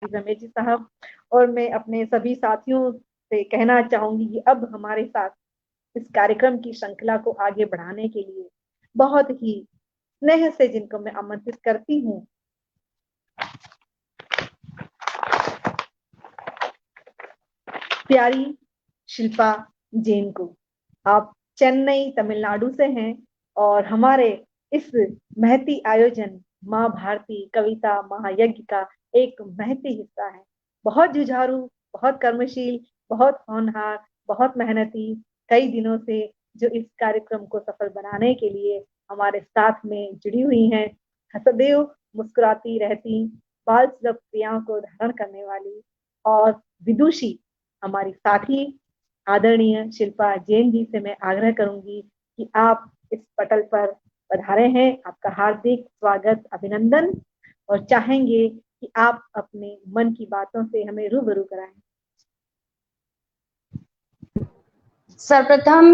रमेश जी साहब। और मैं अपने सभी साथियों से कहना चाहूंगी कि अब हमारे साथ इस कार्यक्रम की श्रृंखला को आगे बढ़ाने के लिए बहुत ही स्नेह से जिनको मैं आमंत्रित करती हूँ, प्यारी शिल्पा जैन को। आप चेन्नई तमिलनाडु से हैं और हमारे इस महती आयोजन माँ भारती कविता महायज्ञ का एक महती हिस्सा है। बहुत जुझारू, बहुत कर्मशील, बहुत होनहार, बहुत मेहनती, कई दिनों से जो इस कार्यक्रम को सफल बनाने के लिए हमारे साथ में जुड़ी हुई हैं, सदैव मुस्कुराती रहती, बाल सुलभ क्रियाओं को धारण करने वाली और विदुषी हमारी साथी आदरणीय शिल्पा जैन जी से मैं आग्रह करूंगी कि आप इस पटल पर पधारे हैं। आपका हार्दिक स्वागत, अभिनंदन, और चाहेंगे कि आप अपने मन की बातों से हमें रूबरू कराएं। सर्वप्रथम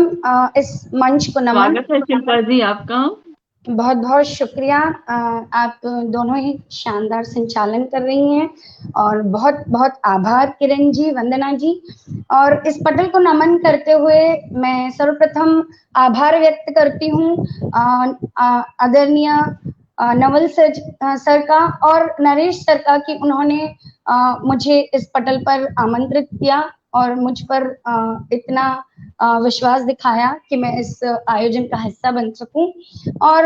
इस मंच को नमन। स्वागत है शिल्पा जी आपका। बहुत बहुत शुक्रिया। आप दोनों ही शानदार संचालन कर रही हैं और बहुत बहुत आभार किरण जी, वंदना जी। और इस पटल को नमन करते हुए मैं सर्वप्रथम आभार व्यक्त करती हूँ आदरणीय नवल सर का और नरेश सर का कि उन्होंने मुझे इस पटल पर आमंत्रित किया और मुझ पर इतना विश्वास दिखाया कि मैं इस आयोजन का हिस्सा बन सकूं। और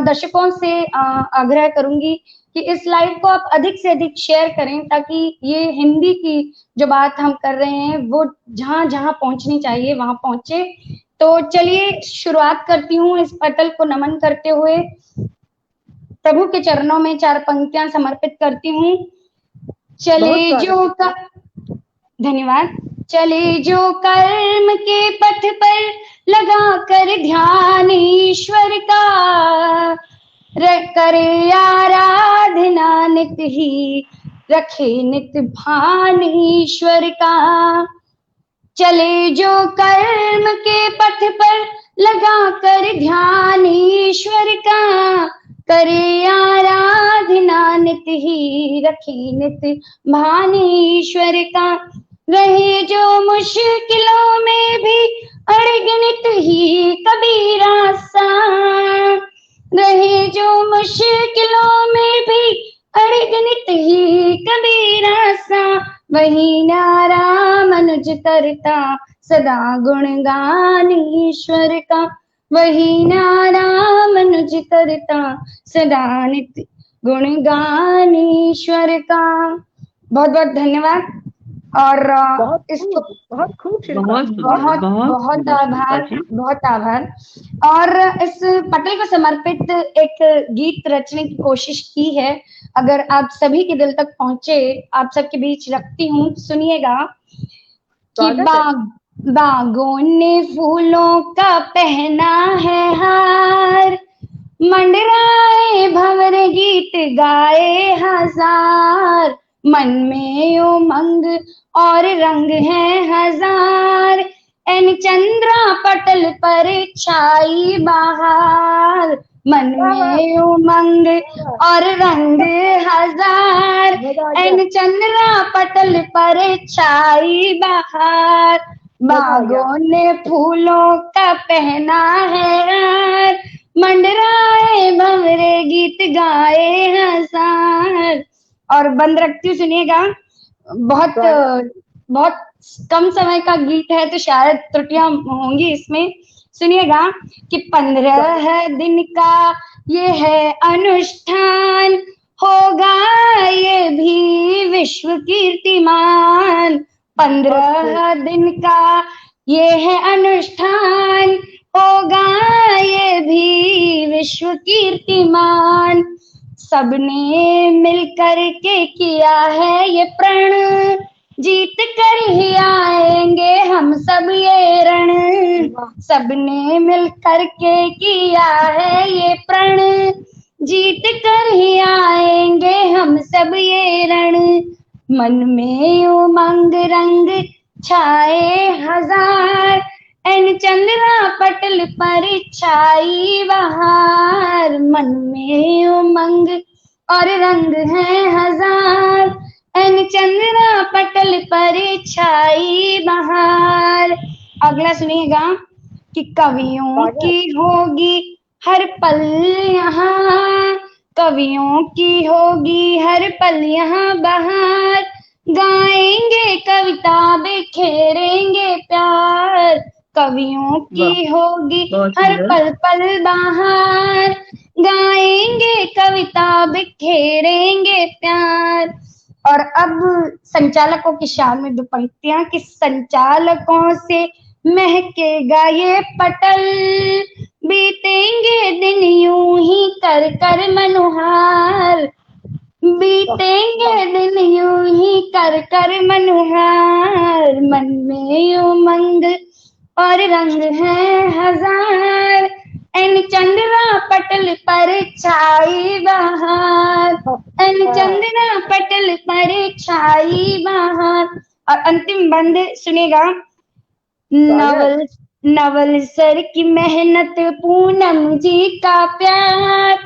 दर्शकों से आग्रह करूंगी कि इस लाइव को आप अधिक से अधिक शेयर करें ताकि ये हिंदी की जो बात हम कर रहे हैं वो जहां जहां पहुंचनी चाहिए वहां पहुंचे। तो चलिए शुरुआत करती हूँ इस पटल को नमन करते हुए। प्रभु के चरणों में 4 पंक्तियां समर्पित करती हूँ। चले जो का धन्यवाद। चले जो कर्म के पथ पर लगा कर ध्यान ईश्वर का, करे आराधना नित ही, रखे नित भान ईश्वर का। चले जो कर्म के पथ पर लगा कर ध्यान ईश्वर का, करे आराधना नित ही, रखे नित भान ईश्वर का। रहे जो मुश्किलों में भी अड़गिनित ही कबीरा सा, रहे जो मुश्किलों में भी अड़गिनित ही कबीरा सा, वही नारा मनुज करता सदा गुणगान ईश्वर का, वही नारा मनुज करता सदा नित्य गुणगान ईश्वर का। बहुत बहुत धन्यवाद। और इसको बहुत खूब बहुत बहुत आभार, बहुत आभार। और इस पटल को समर्पित एक गीत रचने की कोशिश की है, अगर आप सभी के दिल तक पहुंचे आप सबके बीच रखती हूँ, सुनिएगा। कि बागों ने फूलों का पहना है हार, मंडराए भंवर गीत गाए हजार, मन में उमंग और रंग है हजार, एन चंद्रा पटल पर छाई बहार, मन में उमंग और रंग हजार, एन चंद्रा पटल पर छाई बहार, बागों ने फूलों का पहना है हार, मंडराए भंवरे गीत गाए हजार। और बंद रखती हूँ, सुनिएगा। बहुत बहुत कम समय का गीत है तो शायद त्रुटियां होंगी इसमें, सुनिएगा। कि 15 दिन का ये है अनुष्ठान, होगा ये भी विश्व कीर्तिमान, 15 दिन का ये है अनुष्ठान, होगा ये भी विश्व कीर्तिमान, सबने मिलकर के किया है ये प्रण, जीत कर ही आएंगे हम सब ये रण, सबने मिलकर के किया है ये प्रण, जीत कर ही आएंगे हम सब ये रण, मन में उमंग रंग छाए हजार, एन चंद्रा पटल पर छाई बहार, मन में उमंग और रंग है हजार, एन चंद्रा पटल पर छाई बहार। अगला सुनिएगा कि कवियों की होगी हर पल यहाँ, कवियों की होगी हर पल यहाँ बहार, गाएंगे कविता बिखेरेंगे प्यार, कवियों की होगी हर पल पल बहार, गाएंगे कविता बिखेरेंगे प्यार। और अब संचालकों की शान में दो पंक्तियां कि संचालकों से महकेगा ये पटल, बीतेंगे दिन यूं ही कर कर मनोहार, बीतेंगे दिन यूं ही कर कर मनोहार, मन में उमंग और रंग है हजार, एन चंद्रा पटल पर छाई बहार, एन चंद्रा पटल पर छाई बहार। और अंतिम बंद सुनेगा, नवल नवल सर की मेहनत पूनम जी का प्यार,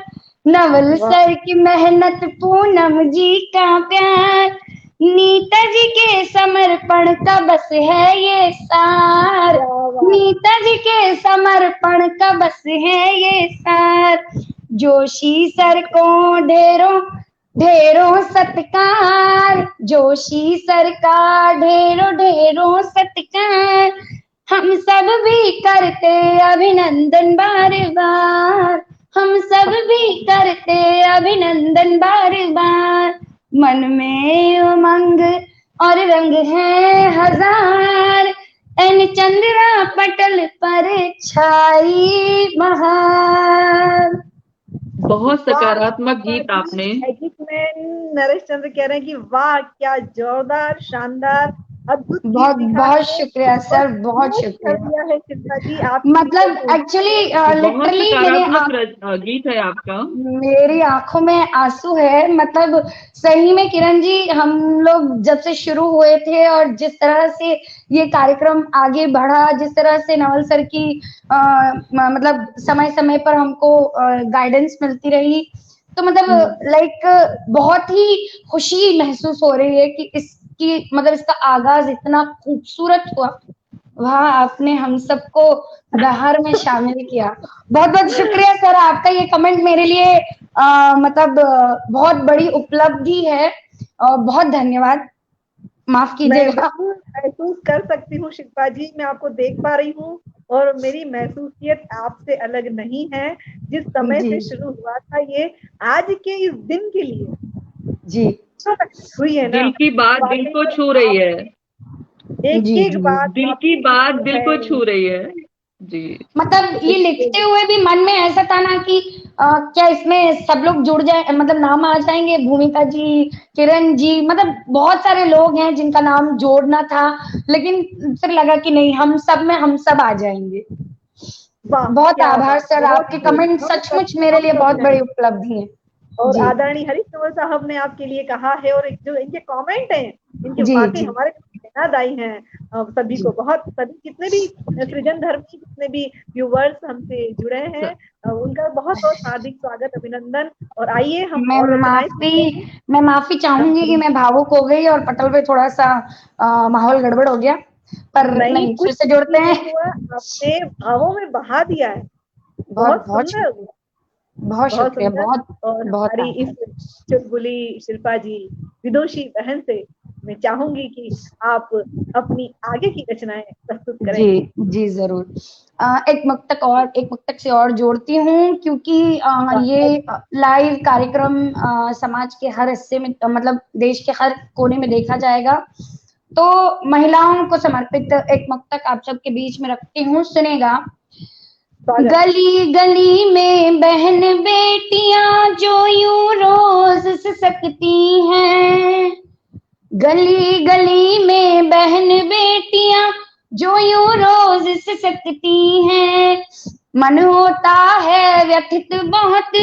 नवल सर की मेहनत पूनम जी का प्यार, नीता जी के समर्पण का बस है ये सार, नीता जी के समर्पण का बस है ये सार, जोशी सर को ढेरों ढेरों सत्कार, जोशी सर का ढेरों ढेरों सत्कार, हम सब भी करते अभिनंदन बार बार, हम सब भी करते अभिनंदन बार बार, मन में उमंग और रंग है हजार, एन चंद्रा पटल पर छाई बहार। बहुत सकारात्मक गीत आपने। एग्रीमेंट नरेश चंद्र कह रहे हैं कि वाह क्या जोरदार, शानदार, अद्भुत। बहुत बहुत शुक्रिया सर, बहुत शुक्रिया है शिल्पा जी। आप मतलब एक्चुअली लिटरली गीत है आपका, मेरी आंखों में आंसू है। मतलब सही में किरण जी, हम लोग जब से शुरू हुए थे और जिस तरह से ये कार्यक्रम आगे बढ़ा, जिस तरह से नवल सर की मतलब समय समय पर हमको गाइडेंस मिलती रही, तो मतलब लाइक बहुत ही खुशी महसूस हो रही है कि इसकी मतलब इसका आगाज इतना खूबसूरत हुआ। वहाँ आपने हम सबको बहार में शामिल किया। बहुत बहुत शुक्रिया सर, आपका ये कमेंट मेरे लिए मतलब बहुत बड़ी उपलब्धि है और बहुत धन्यवाद। माफ कीजिएगा। महसूस कर सकती हूँ शिल्पा जी, मैं आपको देख पा रही हूँ और मेरी महसूसियत आपसे अलग नहीं है। जिस समय से शुरू हुआ था ये आज के इस दिन के लिए जी हुई है ना, दिल की बात दिल को छू रही है, एक बात दिल की बात दिल को छू रही है जी। मतलब ये लिखते हुए भी मन में ऐसा था ना कि क्या इसमें सब लोग जुड़ जाए, मतलब नाम आ जाएंगे, भूमिका जी, किरण जी, मतलब बहुत सारे लोग हैं जिनका नाम जोड़ना था, लेकिन फिर लगा कि नहीं, हम सब आ जाएंगे। बहुत आभार सर, आपके कमेंट सचमुच मेरे लिए बहुत बड़ी उपलब्धि है। और आदरणीय हरीश कंवल साहब ने आपके लिए कहा है, और जो इनके कमेंट हैं, इनके वाकई हमारे प्रेरणादायी हैं। सभी को बहुत, सभी जितने भी सृजन धर्मी जितने भी व्यूवर्स हमसे जुड़े हैं, उनका बहुत बहुत हार्दिक स्वागत, अभिनंदन। और आइए हम मैं माफी चाहूंगी कि मैं भावुक हो गई और पटल पे थोड़ा सा माहौल गड़बड़ हो गया, पर नहीं फिर से जोड़ते हैं। आपने भावों में बहा दिया है, बहुत सुंदर, बहुत शुक्रिया, बहुत। और हमारी इस चुलबुली शिल्पा जी, विदुषी बहन से मैं चाहूंगी कि आप अपनी आगे की रचनाएं प्रस्तुत करें। जी जरूर। एक मुक्तक से और जोड़ती हूँ, क्योंकि ये लाइव कार्यक्रम समाज के हर हिस्से में, मतलब देश के हर कोने में देखा जाएगा, तो महिलाओं को समर्पित एक मुक्तक आप सबके बीच में रखती हूँ, सुनेगा। गली गली में बहन बेटियां जो यूं रोज सिसकती हैं, गली गली में बहन बेटियां जो यूं रोज सिसकती हैं, मन होता है व्यथित बहुत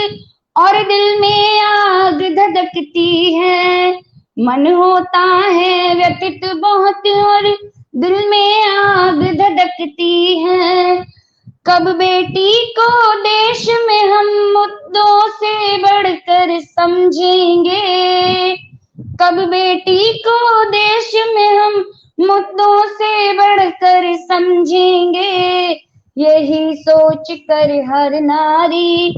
और दिल में आग धधकती है, मन होता है व्यथित बहुत और दिल में आग धधकती है, कब बेटी को देश में हम मुद्दों से बढ़कर समझेंगे, कब बेटी को देश में हम मुद्दों से बढ़कर समझेंगे, यही सोच कर हर नारी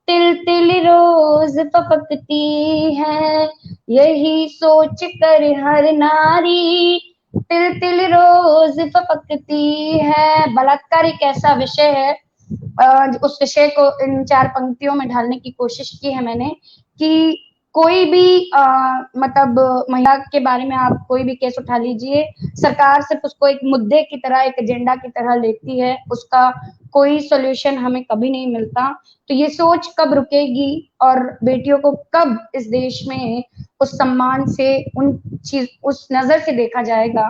तिल तिल रोज फपकती है, यही सोच कर हर नारी तिल तिल रोज फपकती है। बलात्कार एक ऐसा विषय है, उस विषय को इन 4 पंक्तियों में ढालने की कोशिश की है मैंने कि कोई भी मतलब महिला के बारे में आप कोई भी केस उठा लीजिए, सरकार सिर्फ उसको एक मुद्दे की तरह, एक एजेंडा की तरह लेती है, उसका कोई सॉल्यूशन हमें कभी नहीं मिलता। तो ये सोच कब रुकेगी और बेटियों को कब इस देश में उस सम्मान से, उस नजर से देखा जाएगा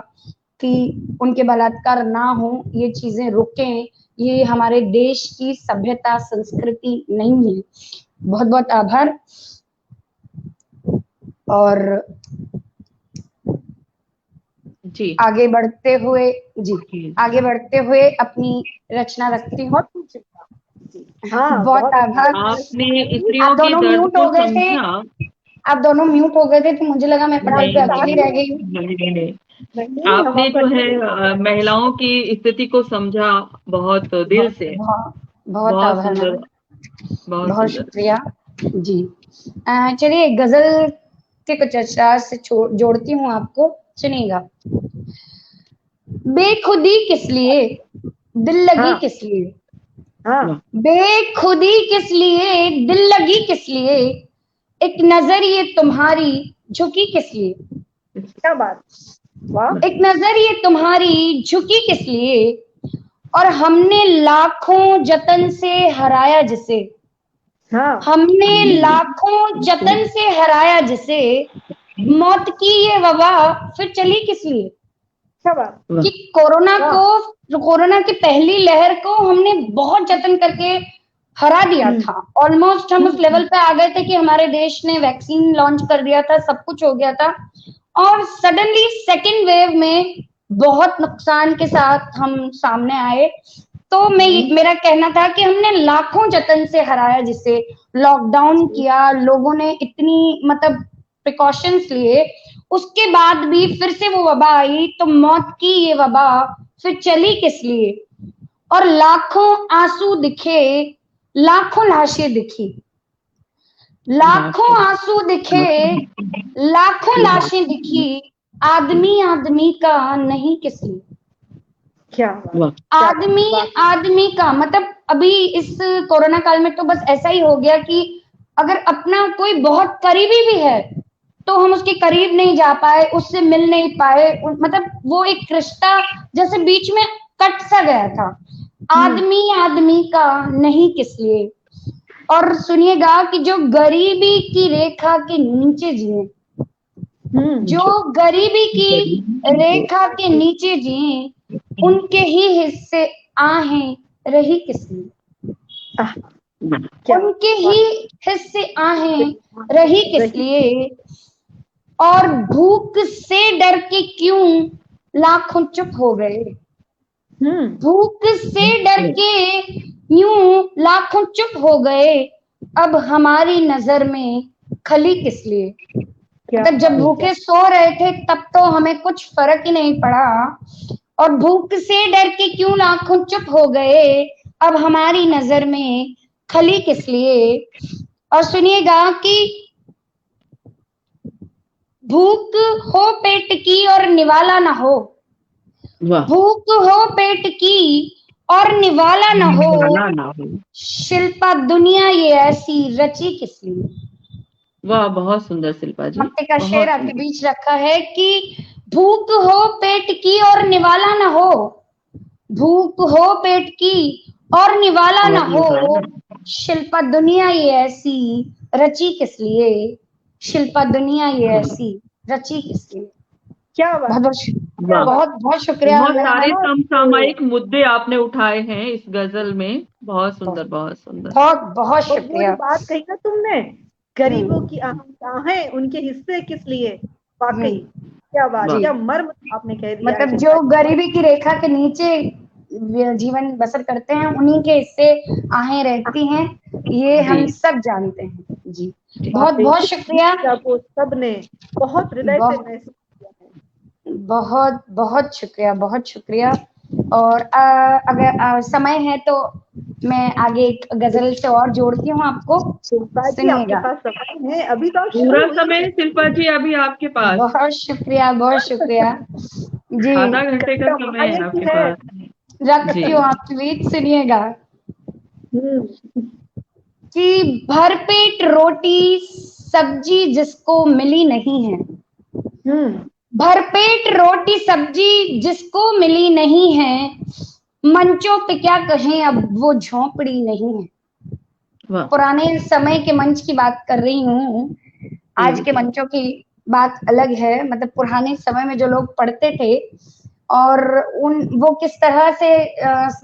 कि उनके बलात्कार ना हो, ये चीजें रुकें, ये हमारे देश की सभ्यता संस्कृति नहीं है। बहुत बहुत आभार। और जी आगे बढ़ते हुए अपनी रचना रखती हूँ। हाँ, बहुत आभार। आपने स्त्रियों आप के दोनों दर्द म्यूट को हो गए थे, समझा। आप दोनों म्यूट हो गए थे तो मुझे लगा मैं पढ़ाई पे अकेली रह गई हूँ। नहीं, आपने जो है महिलाओं की स्थिति को समझा बहुत दिल से। बहुत आभार सुंदर, मैम, बहुत बहुत सुंदर। शुक्रिया जी। चलिए गजल के कुछ अशआर से जोड़ती हूँ आपको, सुनिएगा। बेखुदी किस लिए, दिल लगी किस लिए, बेखुदी किस लिए, दिल लगी किस लिए, एक नजर ये तुम्हारी झुकी किस लिए, क्या बात, वाह। एक नजर ये तुम्हारी झुकी किस लिए, और हमने लाखों जतन से हराया जिसे, हमने लाखों जतन से हराया जिसे, मौत की ये वबा फिर चली किस लिए। क्या बात। कि कोरोना की पहली लहर को हमने बहुत जतन करके हरा दिया था। ऑलमोस्ट हम उस लेवल पे आ गए थे कि हमारे देश ने वैक्सीन लॉन्च कर दिया था, सब कुछ हो गया था, और सडनली सेकेंड वेव में बहुत नुकसान के साथ हम सामने आए। तो मेरा कहना था कि हमने लाखों जतन से हराया जिसे, लॉकडाउन किया, लोगों ने इतनी मतलब प्रिकॉशंस लिए, उसके बाद भी फिर से वो वबा आई, तो मौत की ये वबा फिर चली किस लिए, और लाखों आंसू दिखे, लाखों लाशें दिखी, लाखों आंसू दिखे, लाखों लाशें दिखी, आदमी आदमी का नहीं किस लिए। क्या आदमी का मतलब अभी इस कोरोना काल में तो बस ऐसा ही हो गया कि अगर अपना कोई बहुत करीबी भी है तो हम उसके करीब नहीं जा पाए, उससे मिल नहीं पाए, मतलब वो एक रिश्ता जैसे बीच में कट सा गया था। आदमी आदमी का नहीं किस लिए। और सुनिएगा कि जो गरीबी की रेखा के नीचे जिए, जो गरीबी की रेखा के नीचे जिए, उनके ही हिस्से आहें रही किस लिए, उनके ही हिस्से आहें रही किस लिए, और भूख से डर के क्यों लाखों चुप हो गए, भूख से डर के यूं लाखों चुप हो गए, अब हमारी नजर में खली किस लिए। मतलब जब भूखे सो रहे थे तब तो हमें कुछ फर्क ही नहीं पड़ा, और भूख से डर के क्यों लाखों चुप हो गए, अब हमारी नजर में खली किस लिए। और सुनिएगा कि भूख हो पेट की और निवाला ना हो, भूख हो पेट की और निवाला ना हो, शिल्पा दुनिया ये ऐसी रची किस लिए। वाह, बहुत सुंदर शिल्पा जी। हफ्ते का शेर आपके बीच रखा है कि भूख हो पेट की और निवाला ना हो, भूख हो पेट की और निवाला ना हो, शिल्पा दुनिया ये ऐसी रची किस लिए, शिल्पा दुनिया ये ऐसी रची किस लिए। क्या बात, बहुत शुक्रिया। बहुत सारे समसामयिक मुद्दे आपने उठाए हैं इस गजल में, बहुत सुंदर, बहुत सुंदर। बहुत शुक्रिया। बात कही ना तुमने, गरीबों की आहें उनके हिस्से किस लिए, वाकई क्या बात, क्या मर्म आपने कह दिया। मतलब जो गरीबी की रेखा के नीचे जीवन बसर करते हैं उन्हीं के हिस्से आहें रहती हैं, ये हम सब जानते हैं। जी, बहुत बहुत शुक्रिया। आपको सबने बहुत हृदय से महसूस किया है। बहुत बहुत शुक्रिया, बहुत शुक्रिया। और अगर समय है तो मैं आगे एक गजल से और जोड़ती हूँ आपको, शिल्पा जी आपके सुनिएगा। पास समय है, अभी तो शुरू पूरा हुई समय है। शिल्पा जी अभी आपके पास, बहुत शुक्रिया, बहुत शुक्रिया जी। आधा घंटे का समय है आपके पास रखती जी। हूँ, आप प्लीज सुनिएगा हम्म। कि भरपेट रोटी सब्जी जिसको मिली नहीं है, भरपेट रोटी सब्जी जिसको मिली नहीं है, मंचों पे क्या कहें अब वो झोंपड़ी नहीं है। पुराने समय के मंच की बात कर रही हूँ, आज के मंचों की बात अलग है। मतलब पुराने समय में जो लोग पढ़ते थे और वो किस तरह से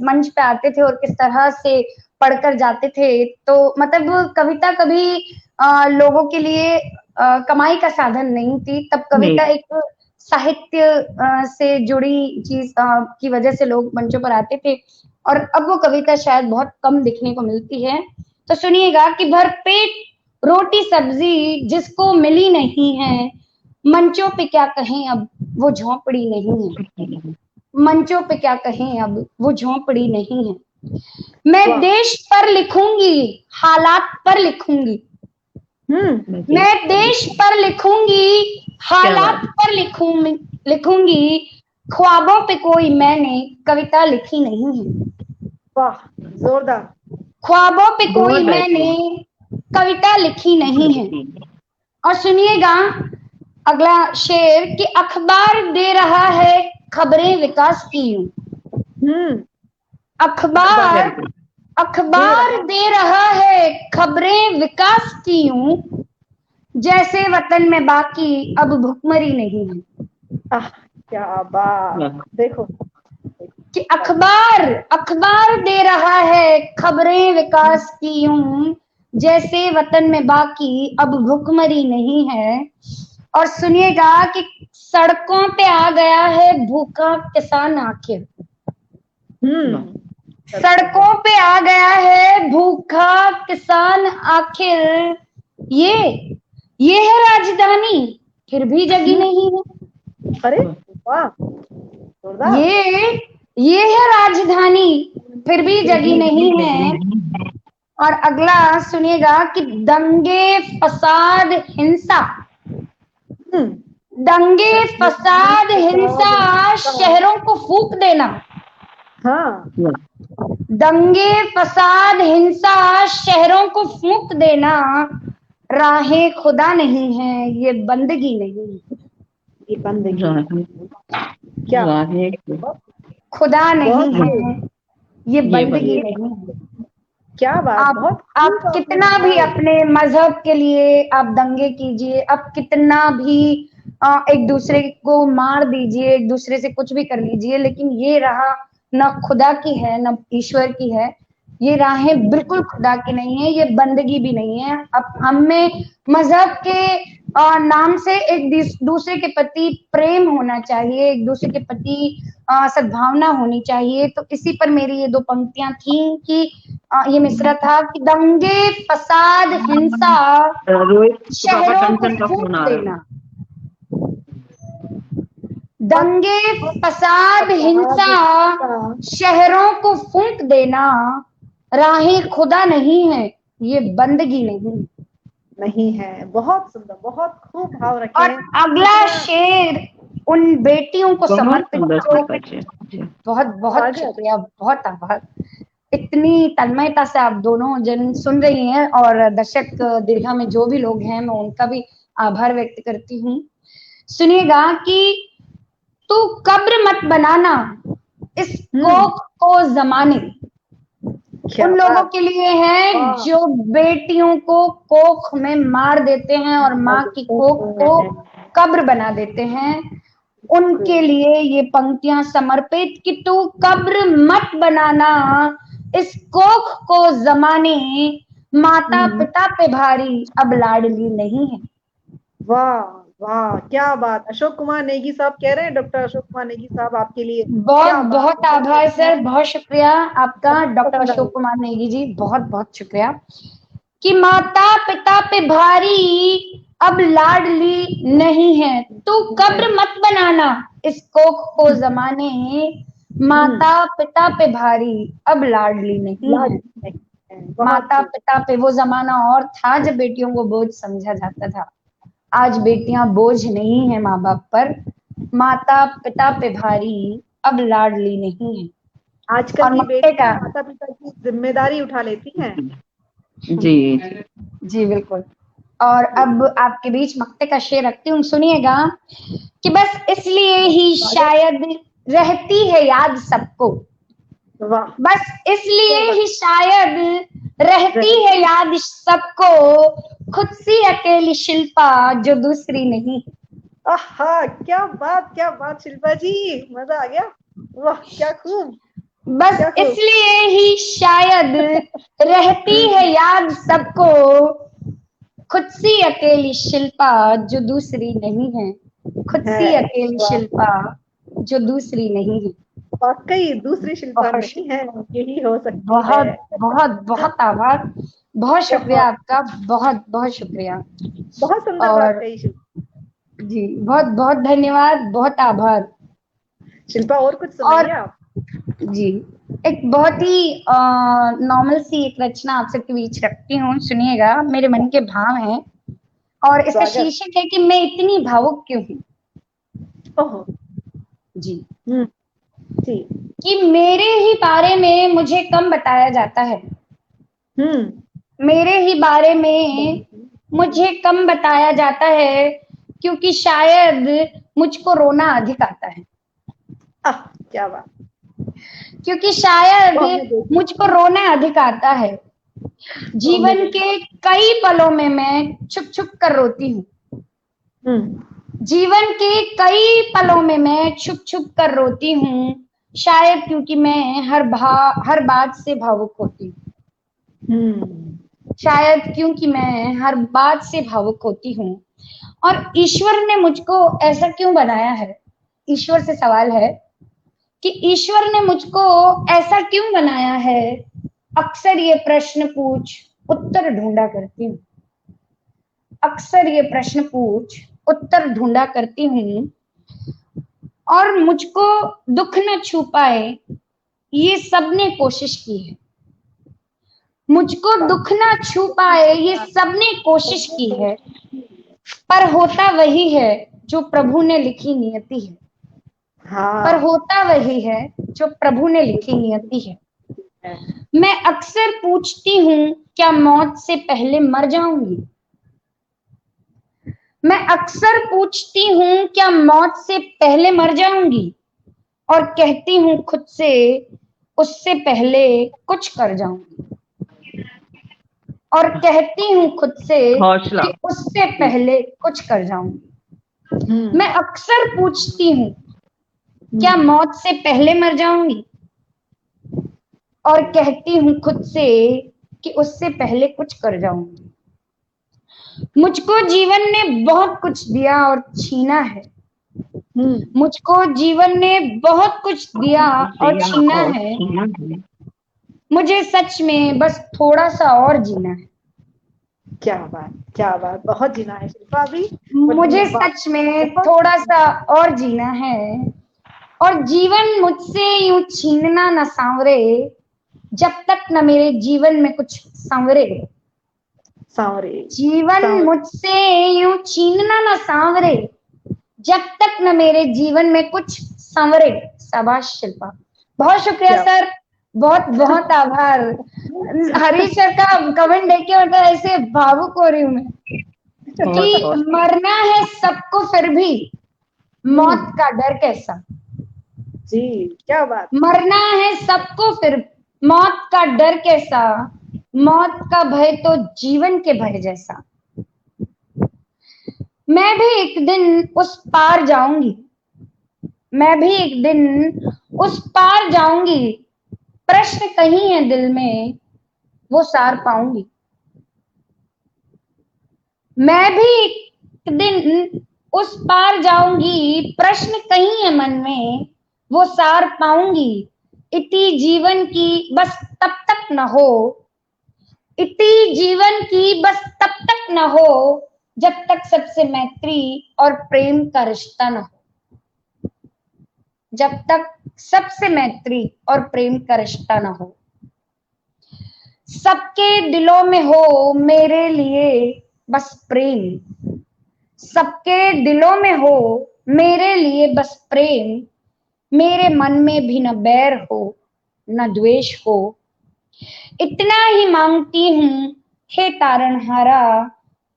मंच पे आते थे और किस तरह से पढ़कर जाते थे, तो मतलब कविता कभी लोगों के लिए कमाई का साधन नहीं थी। तब कविता एक साहित्य से जुड़ी चीज की वजह से लोग मंचों पर आते थे, और अब वो कविता शायद बहुत कम दिखने को मिलती है। तो सुनिएगा कि भरपेट रोटी सब्जी जिसको मिली नहीं है, मंचों पे क्या कहें अब वो झोंपड़ी नहीं है, मंचों पे क्या कहें अब वो झोंपड़ी नहीं है। मैं देश पर लिखूंगी, हालात पर लिखूंगी, मैं देश पर लिखूंगी, हालात पर लिखूंगी, ख्वाबों पे कोई मैंने कविता लिखी नहीं है। वाह, जोरदार। ख्वाबों पे कोई मैंने कविता लिखी नहीं है। और सुनिएगा अगला शेर कि अखबार दे रहा है खबरें विकास की यूं, अखबार दे रहा है खबरें विकास की यूं, जैसे वतन में बाकी अब भुखमरी नहीं है। क्या बात। देखो कि अखबार दे रहा है खबरें विकास की यूं, जैसे वतन में बाकी अब भुखमरी नहीं है। और सुनिएगा कि सड़कों पे आ गया है भूखा किसान आखिर, सड़कों पे आ गया है भूखा किसान आखिर, ये है राजधानी फिर भी जगी नहीं है। अरे वाह, ये है राजधानी फिर भी जगी नहीं है। और अगला सुनिएगा कि दंगे फसाद हिंसा, दंगे फसाद हिंसा शहरों को फूंक देना, दंगे फसाद हिंसा शहरों को फूंक देना, राहें खुदा नहीं है ये बंदगी नहीं है। ये बंदगी क्या खुदा नहीं है ये बंदगी नहीं है। क्या बात। आप कितना भी अपने मजहब के लिए आप दंगे कीजिए, आप कितना भी एक दूसरे को मार दीजिए, एक दूसरे से कुछ भी कर लीजिए, लेकिन ये राह न खुदा की है न ईश्वर की है। ये राहें बिल्कुल खुदा की नहीं है, ये बंदगी भी नहीं है। अब हमें मजहब के नाम से एक दूसरे के प्रति प्रेम होना चाहिए, एक दूसरे के प्रति सद्भावना होनी चाहिए। तो इसी पर मेरी ये दो पंक्तियां थी कि ये मिसरा था कि दंगे फसाद हिंसा शहरों को फूंक देना, दंगे फसाद हिंसा शहरों को फूंक देना, राहें खुदा नहीं है ये बंदगी नहीं है। बहुत सुंदर, बहुत खूब भाव रखे और अगला शेर उन बेटियों को समर्पित, बहुत बहुत शुक्रिया, बहुत आभार। इतनी तन्मयता से आप दोनों जन सुन रही हैं और दर्शक दीर्घा में जो भी लोग हैं मैं उनका भी आभार व्यक्त करती हूँ। सुनिएगा कि तू कब्र मत बनाना इस कोख को जमाने, उन लोगों के लिए है जो बेटियों को कोख में मार देते हैं और माँ की कोख को कब्र बना देते हैं, उनके लिए ये पंक्तियां समर्पित कि तू कब्र मत बनाना इस कोख को जमाने, माता पिता पे भारी अब लाडली नहीं है। वाह वाह, क्या बात। अशोक कुमार नेगी साहब कह रहे हैं, डॉक्टर अशोक कुमार नेगी साहब आपके लिए बहुत बहुत आभार सर, बहुत शुक्रिया आपका डॉक्टर अशोक कुमार नेगी जी, बहुत बहुत शुक्रिया कि माता पिता पे भारी अब लाडली नहीं है, तू कब्र मत बनाना इस कोख को जमाने, माता पिता पे भारी अब लाडली नहीं है। माता पिता पे वो जमाना और था जब बेटियों को बोझ समझा जाता था। आज बेटियां बोझ नहीं है माँ बाप पर, माता पिता पे भारी अब लाडली नहीं है। आजकल की बेटियां माता पिता की जिम्मेदारी उठा लेती हैं। जी जी बिल्कुल। और अब आपके बीच मक्ते का शेर रखती हूँ, सुनिएगा कि बस इसलिए ही शायद रहती है याद सबको, बस इसलिए ही शायद रहती है याद सबको, खुद सी अकेली शिल्पा जो दूसरी नहीं। आहा, क्या बात शिल्पा जी, मजा आ गया। वाह क्या खूब। बस इसलिए ही शायद रहती है याद सबको, खुद सी अकेली शिल्पा जो दूसरी नहीं है, खुद सी अकेली शिल्पा जो दूसरी नहीं है। वाकई दूसरी शिल्पा नहीं है, यही हो सकती बहुत है। बहुत बहुत आभार, बहुत शुक्रिया आपका, बहुत बहुत शुक्रिया। बहुत सुंदर बात कही शिल्पा जी, बहुत बहुत धन्यवाद, बहुत आभार शिल्पा। और कुछ सुनाइए आप। जी, एक बहुत ही नॉर्मल सी एक रचना आप सबके बीच रखती हूँ, सुनिएगा। मेरे मन के भाव हैं और इसका शीर्षक है कि मैं इतनी भावुक क्यों हूँ। ओहो जी जी। कि मेरे ही बारे में मुझे कम बताया जाता है, मेरे ही बारे में मुझे कम बताया जाता है, क्योंकि शायद मुझको रोना अधिक आता है। क्या बात। क्योंकि शायद मुझको रोना अधिक आता है। जीवन के कई पलों में मैं छुप छुप कर रोती हूँ, जीवन के कई पलों में मैं छुप छुप कर रोती हूँ, शायद क्योंकि मैं हर बात से भावुक होती हूँ, शायद क्योंकि मैं हर बात से भावुक होती हूँ। और ईश्वर ने मुझको ऐसा क्यों बनाया है? ईश्वर से सवाल है कि ईश्वर ने मुझको ऐसा क्यों बनाया है? अक्सर ये प्रश्न पूछ उत्तर ढूंढा करती हूँ, अक्सर ये प्रश्न पूछ उत्तर ढूंढा करती हूँ। और मुझको दुख न छू पाए ये सबने कोशिश की है, मुझको दुख न छू पाए ये सबने कोशिश की है, पर होता वही है जो प्रभु ने लिखी नियति है, पर होता वही है जो प्रभु ने लिखी नियति है। मैं अक्सर पूछती हूँ क्या मौत से पहले मर जाऊंगी, मैं अक्सर पूछती हूँ क्या मौत से पहले मर जाऊंगी, और कहती हूँ खुद से उससे पहले कुछ कर जाऊंगी, और कहती हूँ खुद से कि उससे पहले कुछ कर जाऊंगी। मैं अक्सर पूछती हूँ क्या मौत से पहले मर जाऊंगी, और कहती हूँ खुद से कि उससे पहले कुछ कर जाऊंगी। मुझको जीवन ने बहुत कुछ दिया और छीना है, मुझको जीवन ने बहुत कुछ दिया और छीना है, मुझे सच में बस थोड़ा सा और जीना है। क्या बात, बहुत जीना है शिल्पा भी। मुझे सच में थोड़ा सा और जीना है, और जीवन मुझसे यूं छीनना न सांवरे, जब तक न मेरे जीवन में कुछ सांवरे। जीवन मुझसे यूं छीनना न सांवरे, जब तक न मेरे जीवन में कुछ सांवरे। शाबाश शिल्पा, बहुत शुक्रिया सर, बहुत बहुत आभार। हरीश सर का कमेंट देख के मतलब ऐसे भावुक हो रही हूँ मैं कि मरना है सबको फिर भी मौत का डर कैसा। जी क्या बात। मरना है सबको फिर मौत का डर कैसा, मौत का भय तो जीवन के भय जैसा। मैं भी एक दिन उस पार जाऊंगी, मैं भी एक दिन उस पार जाऊंगी, प्रश्न कहीं है दिल में वो सार पाऊंगी। मैं भी एक दिन उस पार जाऊंगी, प्रश्न कहीं है मन में वो सार पाऊंगी। इति जीवन की बस तब तक न हो, इति जीवन की बस तब तक न हो जब तक सबसे मैत्री और प्रेम का रिश्ता न हो, जब तक सबसे मैत्री और प्रेम का रिश्ता न हो। सबके दिलों में हो मेरे लिए बस प्रेम, सबके दिलों में हो मेरे लिए बस प्रेम, मेरे मन में भी न बैर हो न द्वेष हो। इतना ही मांगती हूँ हे तारणहारा,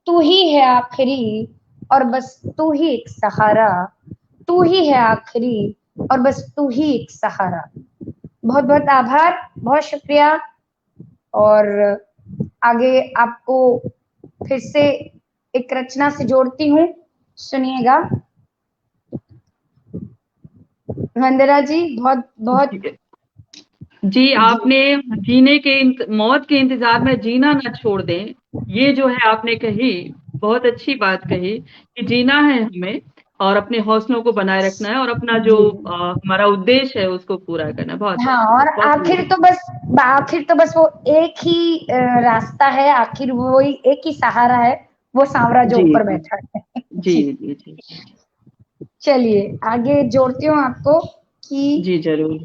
तू ही है आखिरी और बस तू ही एक सहारा, तू ही है आखिरी और बस तू ही एक सहारा। बहुत बहुत आभार, बहुत शुक्रिया। और आगे आपको फिर से एक रचना से जोड़ती हूँ, सुनिएगा। वंदना जी बहुत बहुत जी, आपने जीने के मौत के इंतजार में जीना ना छोड़ दें, ये जो है आपने कही, बहुत अच्छी बात कही कि जीना है हमें और अपने हौसलों को बनाए रखना है और अपना जो हमारा उद्देश्य है उसको पूरा करना है। बहुत हाँ, और आखिर तो बस वो एक ही रास्ता है, आखिर वो एक ही सहारा है, वो सांवरा जो ऊपर बैठा है। जी जी जी। चलिए आगे जोड़ती हूँ आपको कि जी जरूर,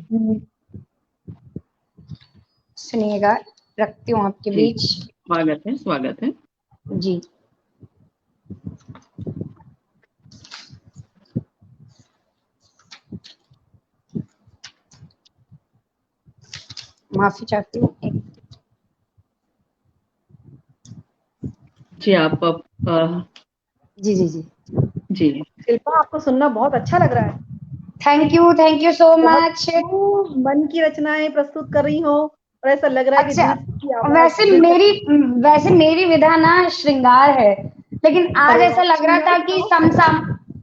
सुनिएगा, रखती हूँ आपके बीच। स्वागत है, स्वागत है जी। माफी चाहती हूँ। जी आप जी जी जी जी। शिल्पा, आपको सुनना बहुत अच्छा लग रहा है। Thank you so much. मन की रचनाएं प्रस्तुत कर रही हो और ऐसा लग रहा है कि अच्छा, दिल की आवाज। वैसे मेरी विधा ना श्रृंगार है, लेकिन आज ऐसा लग रहा था कि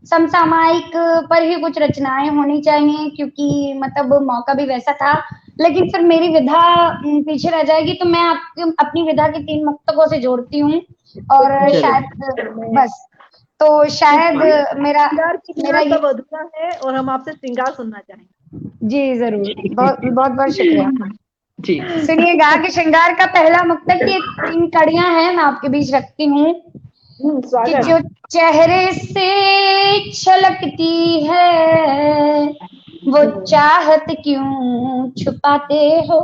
समसामयिक पर ही कुछ रचनाएं होनी चाहिए, क्योंकि मतलब मौका भी वैसा था। लेकिन फिर मेरी विधा पीछे रह जाएगी, तो मैं अपनी विधा के 3 मुक्तकों से जोड़ती हूँ और शायद मेरा सब अधूरा है और हम आपसे श्रृंगार सुनना चाहेंगे। जी जरूर, बहुत बहुत शुक्रिया। जी सुनिएगा कि श्रृंगार का पहला मुक्तक, ये 3 कड़ियां हैं, मैं आपके बीच रखती हूँ कि जो चेहरे से छलकती है वो चाहत क्यों छुपाते हो।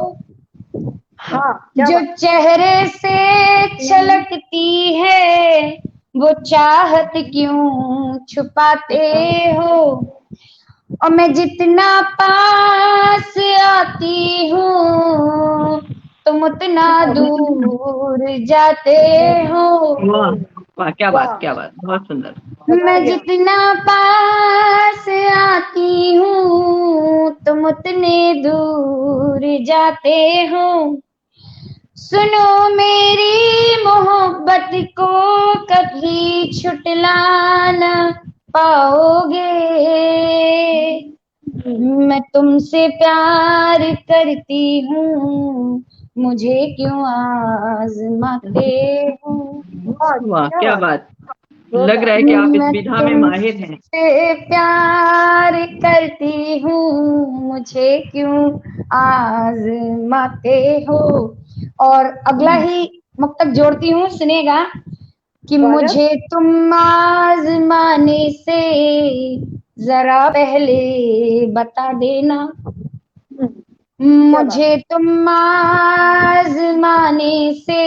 हाँ, जो चेहरे से छलकती है वो चाहत क्यों छुपाते हो। और मैं जितना पास आती हूँ तुम उतना दूर जाते हो। वाह, क्या बात, क्या बात, बहुत सुंदर। मैं जितना पास आती हूँ तुम उतने दूर जाते हो। सुनो मेरी मोहब्बत को कभी छुटला न पाओगे। मैं तुमसे प्यार करती हूँ, मुझे क्यों आजमाते हो। वाह, क्या बात, लग रहा है कि आप इस विधा में माहिर हैं। तुमसे प्यार करती हूँ, मुझे क्यों आजमाते हो। और अगला ही मुक्तक जोड़ती हूँ, सुनेगा कि मुझे तुम आजमाने से जरा पहले बता देना। मुझे तुम आजमाने से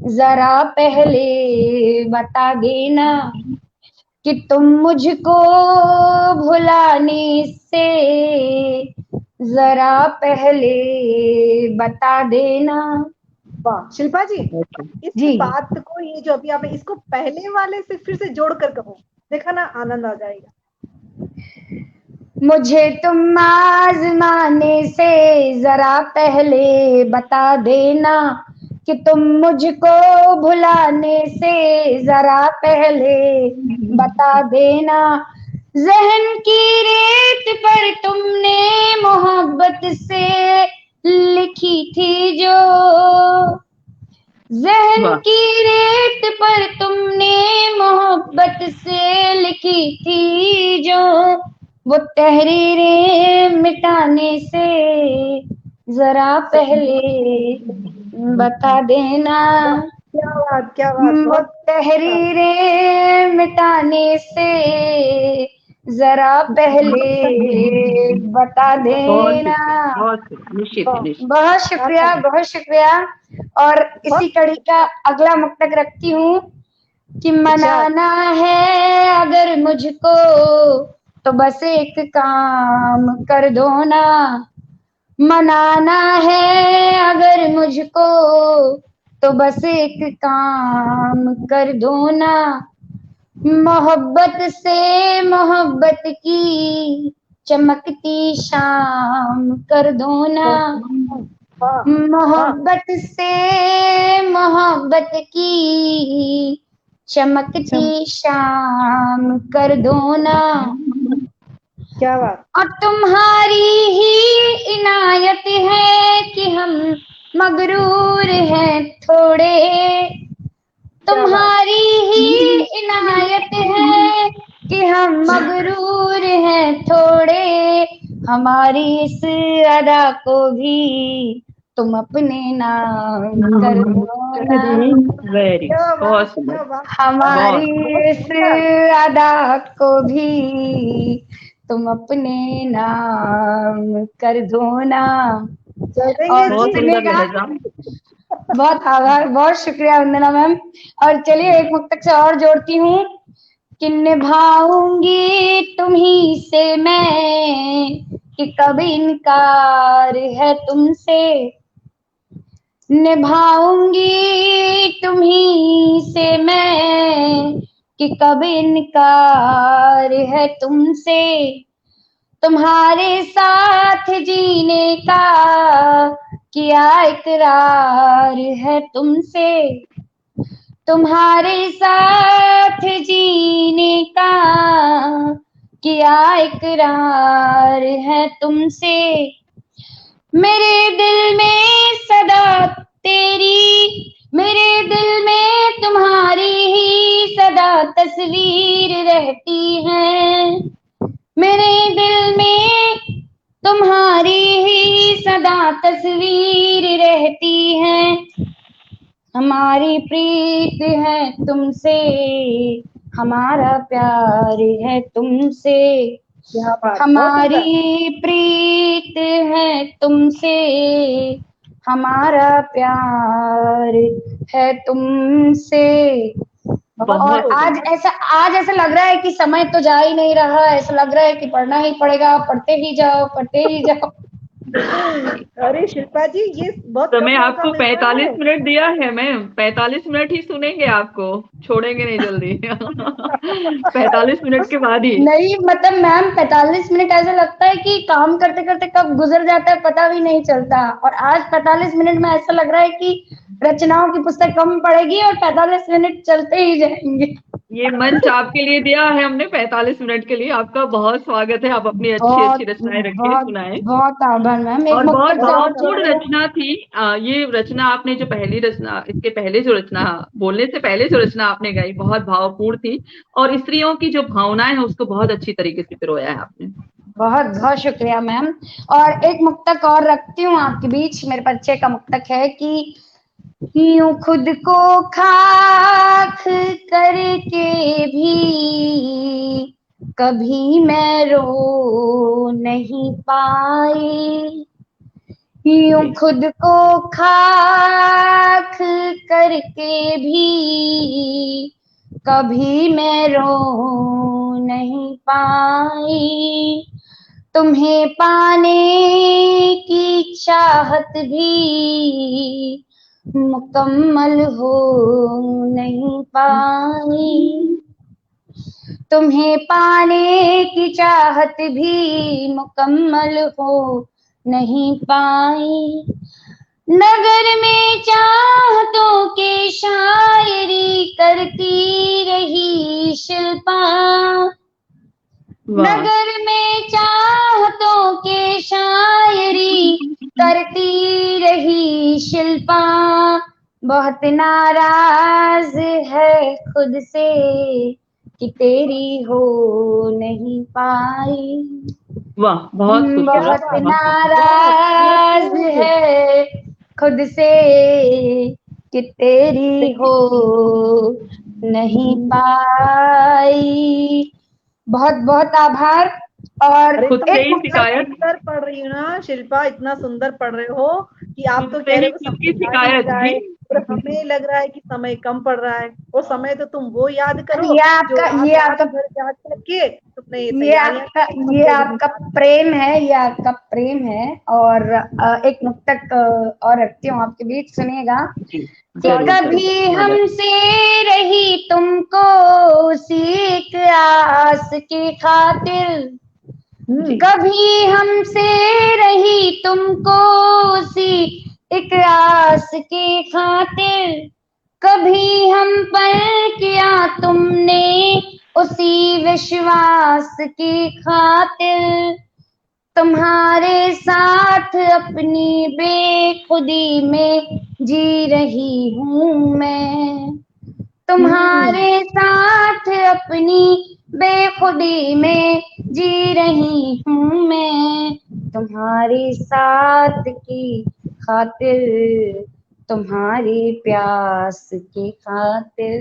जरा पहले बता देना कि तुम मुझको भुलाने से जरा पहले बता देना। वाह शिल्पा जी, इस बात को, ये जो अभी आपने इसको पहले वाले से फिर से जोड़ कर कहो, देखा ना, आनंद आ जाएगा। मुझे तुम आजमाने से जरा पहले बता देना कि तुम मुझको भुलाने से जरा पहले बता देना। जहन की रेत पर तुमने मोहब्बत से लिखी थी जो, जहन की रेत पर तुमने मोहब्बत से लिखी थी जो, वो तहरीरें मिटाने से जरा पहले बता देना। क्या बात, वो बहुत तहरीरें मिटाने से जरा पहले बता बहुत देना। शुक्रिया, बहुत शुक्रिया, निश्चित है, निश्चित। बहुत शुक्रिया, बहुत शुक्रिया। और इसी कड़ी का अगला मुक्तक रखती हूँ कि मनाना है अगर मुझको तो बस एक काम कर दो ना। मनाना है अगर मुझको तो बस एक काम कर दो ना। मोहब्बत से मोहब्बत की चमकती शाम कर दो ना। मोहब्बत से मोहब्बत की चमकती शाम कर दो ना। क्या बात। और तुम्हारी ही इनायत है कि हम मगरूर हैं थोड़े। तुम्हारी ही इनायत है कि हम मगरूर हैं थोड़े। हमारी इस अदा को भी तुम अपने नाम कर दो ना। वेरी, बहुत सुंदर, हमारी बहुत इस अदा को भी तुम अपने नाम कर दो ना। और बहुत सुनने सुंदर का लहजा। बहुत आभार, बहुत शुक्रिया वंदना मैम। और चलिए एक मुक्तक से और जोड़ती हूँ कि निभाऊंगी तुम्ही से मैं कि कब इनकार है तुमसे। निभाऊंगी तुम्ही से मैं कि कब इनकार है तुमसे। तुम्हारे साथ जीने का किया इकरार है तुमसे। तुम्हारे साथ जीने का किया इकरार है तुमसे। मेरे दिल में सदा तेरी, मेरे दिल में तुम्हारी ही सदा तस्वीर रहती है। मेरे दिल में तुम्हारी ही सदा तस्वीर रहती है। हमारी प्रीत है तुमसे, हमारा प्यार है तुमसे। हमारी प्रीत है तुमसे, हमारा प्यार है तुमसे। और आज ऐसा लग रहा है कि समय तो जा ही नहीं रहा। ऐसा लग रहा है कि पढ़ना ही पड़ेगा, पढ़ते ही जाओ, पढ़ते ही जाओ। अरे शिल्पा जी, ये बहुत तो कम मैं मौका आपको मिलता 45 है। मिनट दिया है मैम, 45 मिनट ही सुनेंगे, आपको छोड़ेंगे नहीं जल्दी। 45 मिनट के बाद ही। नहीं मतलब मैम 45 मिनट ऐसा लगता है कि काम करते करते कब गुजर जाता है पता भी नहीं चलता। और आज 45 मिनट में ऐसा लग रहा है कि रचनाओं की पुस्तक कम पड़ेगी और 45 मिनट चलते ही जाएंगे। ये मंच आपके लिए दिया है हमने 45 मिनट के लिए। आपका बहुत स्वागत है, आप अपनी अच्छी बहुत अच्छी रचनाएं रखिए, बहुत सुनाएं। बहुत आभार मैम। एक और बहुत मुक्तक से और भावपूर्ण जोड़ती हूँ। रचना थी। ये रचना आपने जो पहली रचना, इसके पहले जो रचना, बोलने से पहले जो रचना आपने गाई, बहुत भावपूर्ण थी। और स्त्रियों की जो भावनाएं हैं उसको बहुत अच्छी तरीके से पिरोया है आपने। बहुत बहुत शुक्रिया मैम। और एक मुक्तक और रखती हूँ आपके बीच। मेरे बच्चे का मुक्तक है कि यूं खुद को खाक करके भी कभी मैं रो नहीं पाई। यूं खुद को खाक करके भी कभी मैं रो नहीं पाई। तुम्हें पाने की चाहत भी मुकम्मल हो नहीं पाई। तुम्हें पाने की चाहत भी मुकम्मल हो नहीं पाई। नगर में चाहतों के शायरी करती रही शिल्पा। नगर में चाहतों के शायरी करती रही शिल्पा। बहुत नाराज है खुद से कि तेरी हो नहीं पाई। वाह, बहुत खूबसूरत, बहुत बहुत खूबसूरत। नाराज है खुद से कि तेरी हो नहीं पाई। बहुत बहुत आभार। और अरे खुद तुम से ही इतना शिकायत, सुंदर पढ़ रही हो ना शिल्पा, इतना सुंदर पढ़ रहे हो कि आप खुद तो से कह रहे ही हो कि खुद समय की जा ही नहीं शिकायत रहा जी। है, और हमें लग रहा है कि समय कम पड़ रहा है। वो समय तो तुम वो याद करो ये जो आपका रात ये रात आपका भर जाग करके तुमने ये ये तैयारियां आपका की है ये परीक्षा आपका की। प्रेम है, ये आपका प्रेम है। और एक मुक्तक और रखती हूँ आपके बीच, सुनिएगा। जी कि हाँ जरूर जी जरूर, कभी स्वागत। हमसे रही तुमको सीख आस की खातिर, जी कभी हमसे रही तुमको सी एक आस की खातिर, कभी हम पर किया तुमने उसी विश्वास की खातिर, तुम्हारे साथ अपनी बेखुदी में जी रही हूँ मैं, तुम्हारे साथ अपनी बेखुदी में जी रही हूँ मैं, तुम्हारी साथ की खातिर, तुम्हारी प्यास की खातिर,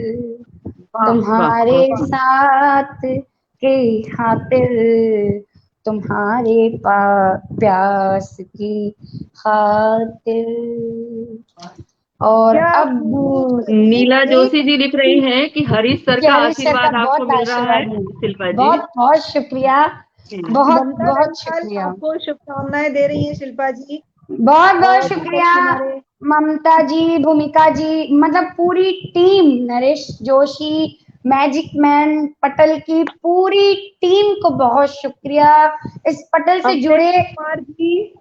वाह वाह तुम्हारे बहुत खूब। साथ की खातिर, तुम्हारे प्यास की खातिर। और क्या अब खूब नीला जोशी एक जी लिख रही हैं कि हरीश सर का हरीश सर का आशीर्वाद आपको बहुत मिल रहा है, आशीर्वाद है। शिल्पा जी। बहुत बहुत शुक्रिया, जी बहुत ममता बहुत बेनीवाल शुक्रिया, आपको शुभकामनाएं दे रही हैं शिल्पा जी। बहुत बहुत और बहुत शुक्रिया। हमारे ममता जी, भूमिका जी, मतलब पूरी team, Naresh Joshi, magic man पटल की पूरी टीम को बहुत शुक्रिया। इस पटल से अमरेश जुड़े कुमार जी,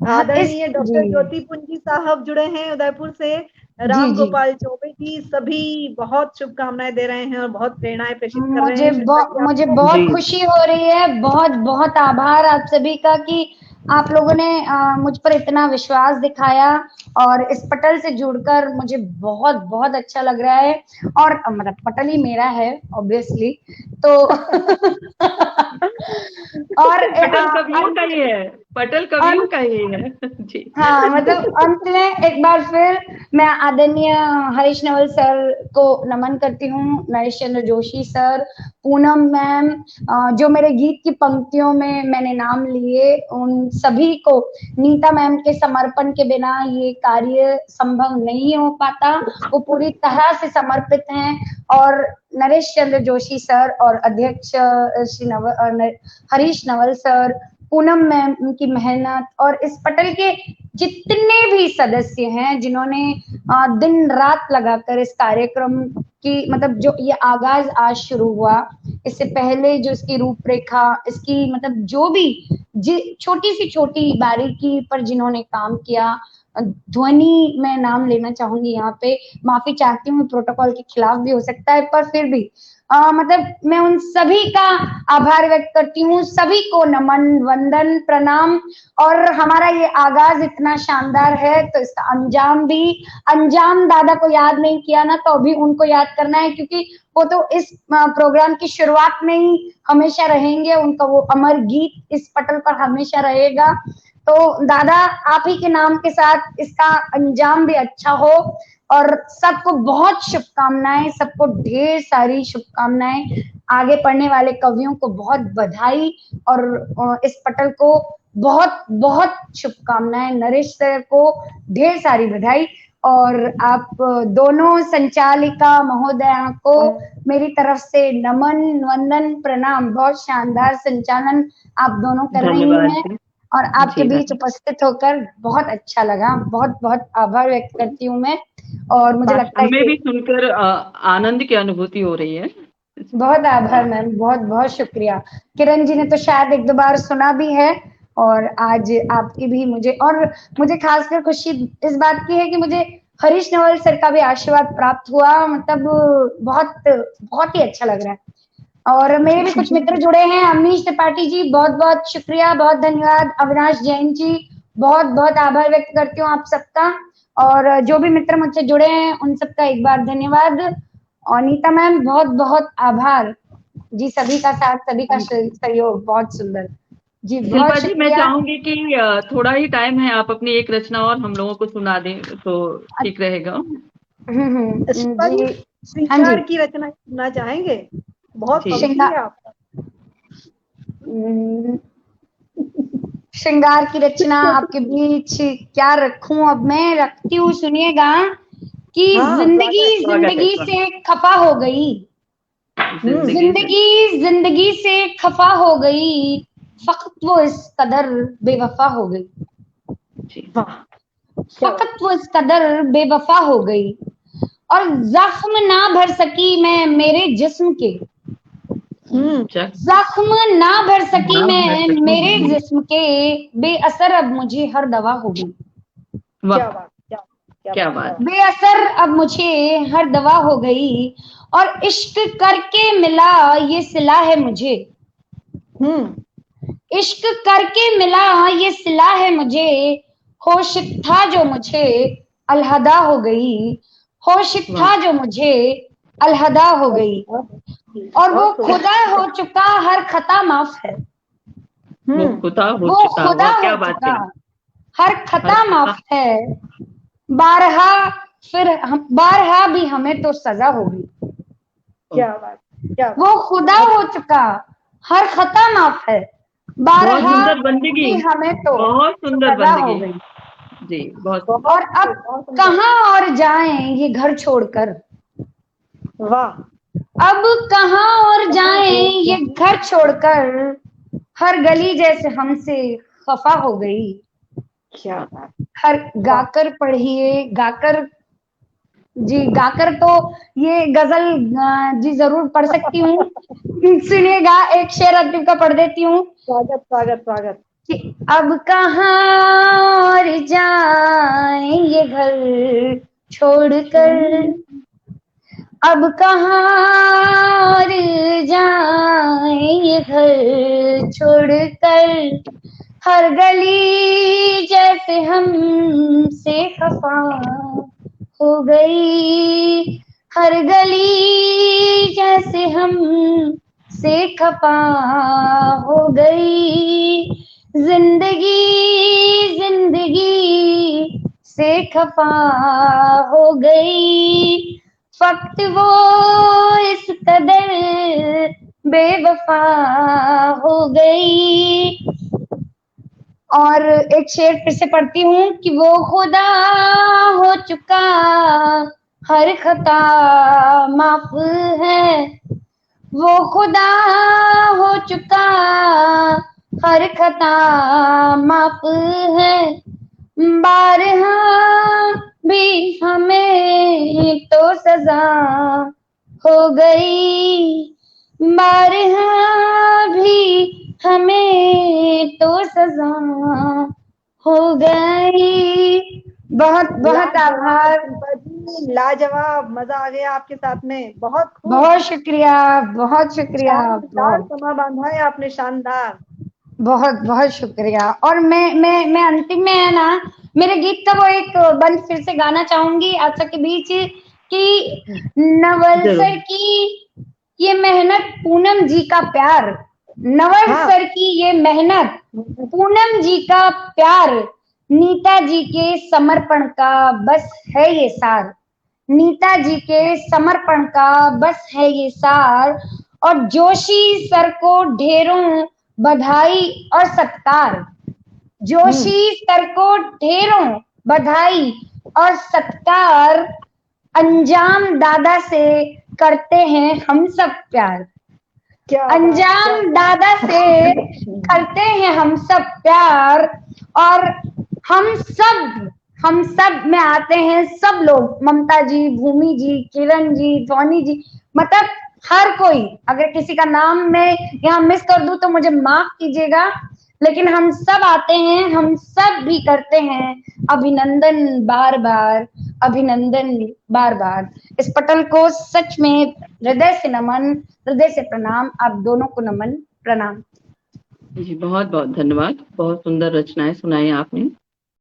इस आदरणीय जी डॉक्टर ज्योति पुंजी साहब जुड़े हैं उदयपुर से, जी राम जी गोपाल चौबे जी, सभी बहुत शुभकामनाएं दे रहे हैं और बहुत प्रेरणाएं प्रेषित कर रहे हैं शिल्पा जी मुझे आपको। जी बहुत खुशी हो रही है। बहुत बहुत आभार आप सभी का कि आप लोगों ने मुझ पर इतना विश्वास दिखाया, और इस पटल से जुड़कर मुझे बहुत बहुत अच्छा लग रहा है। और मतलब पटल ही मेरा है ऑब्वियसली, तो और पटल कवियों का ही है, पटल कवियों का ही है। जी हाँ, मतलब अंत में एक बार फिर मैं आदरणीय हरीश नवल सर को नमन करती हूँ, नरेश चंद्र जोशी सर, पूनम मैम, जो मेरे गीत की पंक्तियों में मैंने नाम लिए, उन सभी को, नीता मैम के समर्पण के बिना ये कार्य संभव नहीं हो पाता, वो पूरी तरह से समर्पित हैं। और नरेश चंद्र जोशी सर और अध्यक्ष श्री हरीश नवल सर, पूनम मैम, उनकी मेहनत, और इस पटल के जितने भी सदस्य हैं जिन्होंने दिन रात लगाकर इस कार्यक्रम की, मतलब जो ये आगाज आज शुरू हुआ, इससे पहले जो इसकी रूपरेखा, इसकी मतलब जो भी छोटी सी छोटी बारीकी पर जिन्होंने काम किया, ध्वनि मैं नाम लेना चाहूंगी यहाँ पे, माफी चाहती हूँ, प्रोटोकॉल के खिलाफ भी हो सकता है, पर फिर भी मतलब मैं उन सभी का आभार व्यक्त करती हूँ, सभी को नमन वंदन प्रणाम। और हमारा ये आगाज इतना शानदार है, तो इसका अंजाम भी, अंजाम दादा को याद नहीं किया ना, तो अभी उनको याद करना है, क्योंकि वो तो इस प्रोग्राम की शुरुआत में ही हमेशा रहेंगे, उनका वो अमर गीत इस पटल पर हमेशा रहेगा। तो दादा, आप ही के नाम के साथ इसका अंजाम भी अच्छा हो, और सबको बहुत शुभकामनाएं, सबको ढेर सारी शुभकामनाएं, आगे पढ़ने वाले कवियों को बहुत बधाई, और इस पटल को बहुत बहुत शुभकामनाएं, नरेश सर को ढेर सारी बधाई, और आप दोनों संचालिका महोदया को मेरी तरफ से नमन वंदन प्रणाम। बहुत शानदार संचालन आप दोनों कर रही धन्यवाद हैं, जी। और आपके जी बीच मैडम, उपस्थित होकर बहुत अच्छा लगा। बहुत बहुत आभार व्यक्त करती हूँ मैं, और मुझे लगता है हमें कि भी सुनकर आनंद की अनुभूति हो रही है। बहुत आभार मैम, बहुत बहुत शुक्रिया। किरण जी ने तो शायद एक दो बार सुना भी है, और आज आपकी भी मुझे, और मुझे खासकर खुशी इस बात की है कि मुझे हरीश नवल सर का भी आशीर्वाद प्राप्त हुआ, मतलब बहुत बहुत ही अच्छा लग रहा है। और मेरे भी कुछ मित्र जुड़े हैं, अमीश त्रिपाठी जी, बहुत बहुत शुक्रिया, बहुत धन्यवाद। अविनाश जैन जी, बहुत बहुत आभार व्यक्त करती हूँ आप सबका, और जो भी मित्र मुझसे जुड़े हैं उन सबका एक बार धन्यवाद। और नीता मैम, बहुत बहुत आभार जी, सभी का साथ, सभी का सहयोग बहुत सुंदर। जी बहुत शिल्पा जी, मैं शुक्रिया। चाहूंगी कि थोड़ा ही टाइम है, आप अपनी एक रचना और हम लोगों को सुना दें तो ठीक रहेगा। शिल्पा जी, जी हाँ जी। श्रृंगार की रचना सुनना चाहेंगे? बहुत जी पवित्र है श्रृंगार आपका। श्रृंगार की रचना आपके बीच क्या रखूं? अब मैं रखती हूँ, सुनिएगा कि हाँ, जिंदगी स्वागत। स्वागत है, जिंदगी स्वागत। से खफा हो गई, जिंदगी से। जिंदगी जिंदगी से खफा हो गई, फकत वो इस कदर बेवफा हो गई, जी वाह, क्या बात। फकत वो इस कदर बेवफा हो गई, और जख्म ना भर सकी मैं मेरे जिस्म के, चक जख्म ना भर सकी ना भर मैं सकी मेरे मेरी। जिस्म के, बेअसर अब मुझे हर दवा हो गई, वाह, क्या बात, क्या क्या क्या बात, क्या बात। बात। बेअसर अब मुझे हर दवा हो गई, और इश्क करके मिला ये सिला है मुझे, हम्म, इश्क करके मिला ये सिला है मुझे, होश था जो मुझे अलहदा हो गई, होश वाह, था जो मुझे अलहदा हो गई, और वो बहुत खूब। खुदा हो चुका हर खता माफ है, वो हम्म, खुदा हो वो चुका। खुदा वाह, हो क्या बात चुका कही। हर हर खता खता। माफ है, बारहा फिर हम बारहा भी हमें तो सजा होगी, क्या बात, क्या वो बात। खुदा बहुत हो चुका हर खता माफ है, बहुत बारहा सुंदर बंदगी। भी हमें तो बहुत सुंदर सजा हो बंदगी। गई, जी, बहुत सुंदर। बहुत और अब खूब, बहुत सुंदर। कहाँ और जाएं ये घर छोड़कर, वाह। अब कहाँ और जाएं ये घर छोड़कर, हर गली जैसे हमसे खफा हो गई, क्या बात। हर वाह। गाकर पढ़िए गाकर, जी गाकर तो ये गजल जी जरूर पढ़ सकती हूँ, सुनिएगा एक शेर अंतिम का पढ़ देती हूँ स्वागत, स्वागत, स्वागत। कि अब कहाँ और जाएं ये घर छोड़कर, अब कहाँ और जाएं ये घर छोड़कर, हर गली जैसे हमसे खफा हो गई, हर गली जैसे हम से खफा हो गई, जिंदगी जिंदगी से खफा हो गई, फक्त वो इस कदर बेवफा हो गई, और एक शेर फिर से पढ़ती हूँ कि वो खुदा हो चुका हर खता माफ है, वो खुदा हो चुका हर खता माफ है, बारहा भी हमें तो सजा हो गई, बारहा भी हमें तो सजा हो गई। बहुत बहुत लाजवाब आभार, शिल्पा जी, लाजवाब। मजा आ गया आपके साथ में। बहुत खूब। बहुत शुक्रिया, बहुत शुक्रिया, शानदार बहुत समा बांधा है आपने, शानदार। बहुत बहुत शुक्रिया। और मैं अंतिम में है ना, मेरे गीत का वो एक बंद फिर से गाना चाहूंगी आप सबके बीच कि नवल जरूर। सर की ये मेहनत पूनम जी का प्यार, नवल हाँ। सर की ये मेहनत पूनम जी का प्यार, नीता जी के समर्पण का बस है ये सार, नीता जी के समर्पण का बस है ये सार, और जोशी सर को ढेरों बधाई और सत्कार, जोशी सर को ढेरों बधाई और सत्कार, अंजाम दादा से करते हैं हम सब प्यार, क्या बात, क्या अंजाम बात। दादा से करते हैं हम सब प्यार, और हम सब में आते हैं सब लोग, ममता जी, भूमि जी, किरण जी, ध्वनि जी, मतलब हर कोई, अगर किसी का नाम मैं यहाँ मिस कर दूं तो मुझे माफ कीजिएगा, लेकिन हम सब आते हैं, हम सब भी करते हैं अभिनंदन बार बार, अभिनंदन बार बार। इस पटल को सच में हृदय से नमन, हृदय से प्रणाम, आप दोनों को नमन, प्रणाम। जी, बहुत बहुत धन्यवाद। बहुत सुंदर रचनाएं सुनाई आपने।